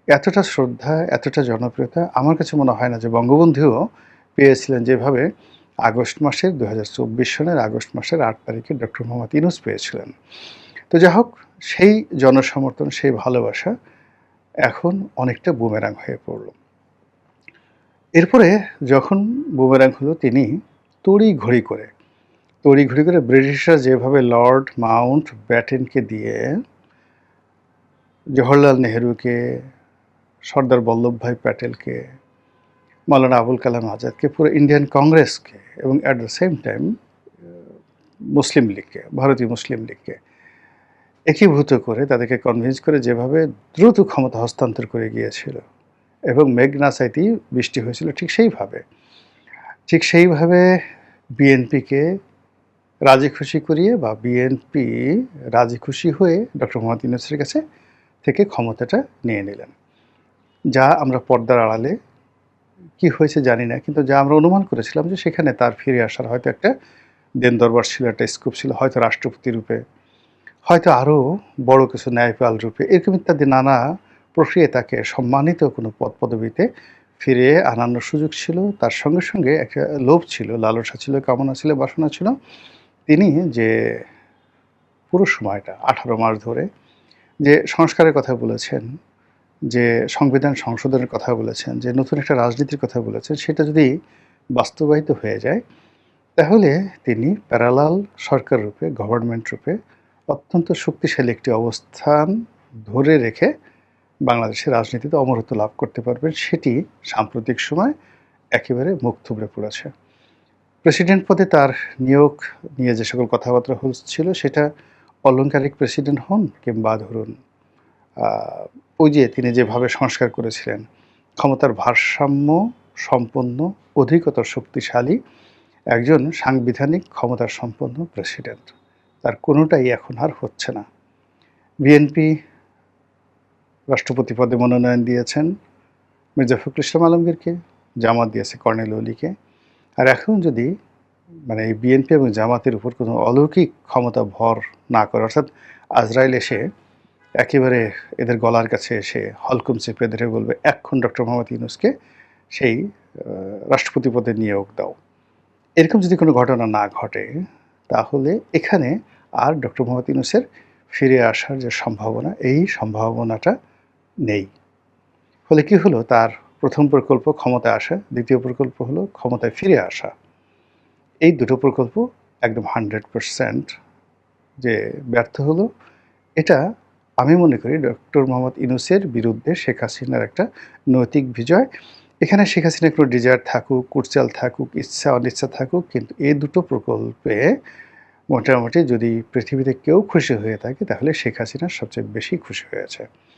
এতটা শ্রদ্ধা, এতটা জনপ্রিয়তা আমার কাছে মনে হয় না যে বঙ্গবন্ধুও পেয়েছিলেন যেভাবে আগস্ট মাসের ২০২৪ সনের আগস্ট মাসের ৮ তারিখে ডক্টর মোহাম্মদ ইউনূস পেয়েছিলেন। তো যা হোক, সেই জনসমর্থন, সেই ভালোবাসা এখন অনেকটা বুমেরাং হয়ে পড়ল। এরপরে যখন বুমেরাং হলো, তিনি তড়িঘড়ি করে ব্রিটিশরা যেভাবে লর্ড মাউন্ট ব্যাটেনকে দিয়ে জওহরলাল নেহরুকে, সর্দার বল্লভভাই প্যাটেলকে, মাওলানা আবুল কালাম আজাদকে, পুরো ইন্ডিয়ান কংগ্রেসকে এবং অ্যাট দ্য সেম টাইম মুসলিম লীগকে, ভারতীয় মুসলিম লীগকে একীভূত করে তাদেরকে কনভিন্স করে যেভাবে দ্রুত ক্ষমতা হস্তান্তর করে গিয়েছিল এবং মেঘনা চাইতেই বৃষ্টি হয়েছিল, ঠিক সেইভাবে বিএনপিকে রাজি খুশি করিয়ে বা বিএনপি রাজি খুশি হয়ে ডক্টর মোহাম্মদ ইউনূসের কাছে থেকে ক্ষমতাটা নিয়ে নিলেন। যা আমরা পর্দার আড়ালে কি হয়েছে জানি না, কিন্তু যা আমরা অনুমান করেছিলাম যে সেখানে তার ফিরে আসার হয়তো একটা দেন দরবার ছিল, একটা স্কোপ ছিল, হয়তো রাষ্ট্রপতি রূপে, হয়তো আরও বড় কিছু ন্যায়পাল রূপে, এরকম ইত্যাদি নানা প্রক্রিয়ায় তাকে সম্মানিত কোনো পদ পদবিতে ফিরিয়ে আনানোর সুযোগ ছিল। তার সঙ্গে সঙ্গে একটা লোভ ছিল, লালসা ছিল, কামনা ছিল, বাসনা ছিল। তিনি যে পুরো সময়টা 18 মাস ধরে যে সংস্কারের কথা বলেছেন, যে সংবিধান সংশোধনের কথা বলেছেন, যে নতুন একটা রাজনীতির কথা বলেছেন, সেটা যদি বাস্তবায়িত হয়ে যায় তাহলে তিনি প্যারালাল সরকার রূপে, গভর্নমেন্ট রূপে অত্যন্ত শক্তিশালী একটি অবস্থান ধরে রেখে বাংলাদেশের রাজনীতিতে অমরত্ব লাভ করতে পারবেন। সেটি সাম্প্রতিক সময় একেবারে মুখ থুবড়ে পড়েছে। প্রেসিডেন্ট পদে তার নিয়োগ নিয়ে যে সকল কথাবার্তা হচ্ছিল, সেটা অলংকারিক প্রেসিডেন্ট হন কিংবা ধরুন ওই যে তিনি যেভাবে সংস্কার করেছিলেন, ক্ষমতার ভারসাম্য সম্পন্ন, অধিকতর শক্তিশালী একজন সাংবিধানিক ক্ষমতার সম্পন্ন প্রেসিডেন্ট, তার কোনোটাই এখন আর হচ্ছে না। বিএনপি রাষ্ট্রপতি পদে মনোনয়ন দিয়েছেন মির্জা ফখরুল ইসলাম আলমগীরকে, জামাত দিয়েছে কর্নেল ওলিকে। আর এখন যদি মানে এই বিএনপি এবং জামাতের উপর কোনো অলৌকিক ক্ষমতা ভর না করে, অর্থাৎ আজরাইল এসে একেবারে এদের গলার কাছে এসে হলকুম চেপে ধরে বলবে এখন ডক্টর মোহাম্মদ ইউনূসকে সেই রাষ্ট্রপতি পদে নিয়োগ দাও, এরকম যদি কোনো ঘটনা না ঘটে, তাহলে এখানে আর ডক্টর মোহাম্মদ ইউনূসের ফিরে আসার যে সম্ভাবনা, এই সম্ভাবনাটা নেই। ফলে কি হলো, তার প্রথম প্রকল্প ক্ষমতায় আসা, দ্বিতীয় প্রকল্প হলো ক্ষমতায় ফিরে আসা। এই দুটো প্রকল্প একদম 100% যে ব্যর্থ হলো, এটা আমি মনে করি ডক্টর মোহাম্মদ ইউনূসের বিরুদ্ধে শেখ হাসিনার একটা নৈতিক বিজয়। এখানে শেখ হাসিনার কোনো ডিজায়ার থাকুক, কুটচাল থাকুক, ইচ্ছা অনিচ্ছা থাকুক, কিন্তু এই দুটো প্রকল্পে মোটামুটি যদি পৃথিবীতে কেউ খুশি হয়ে থাকে তাহলে শেখ হাসিনা সবচেয়ে বেশি খুশি হয়েছে।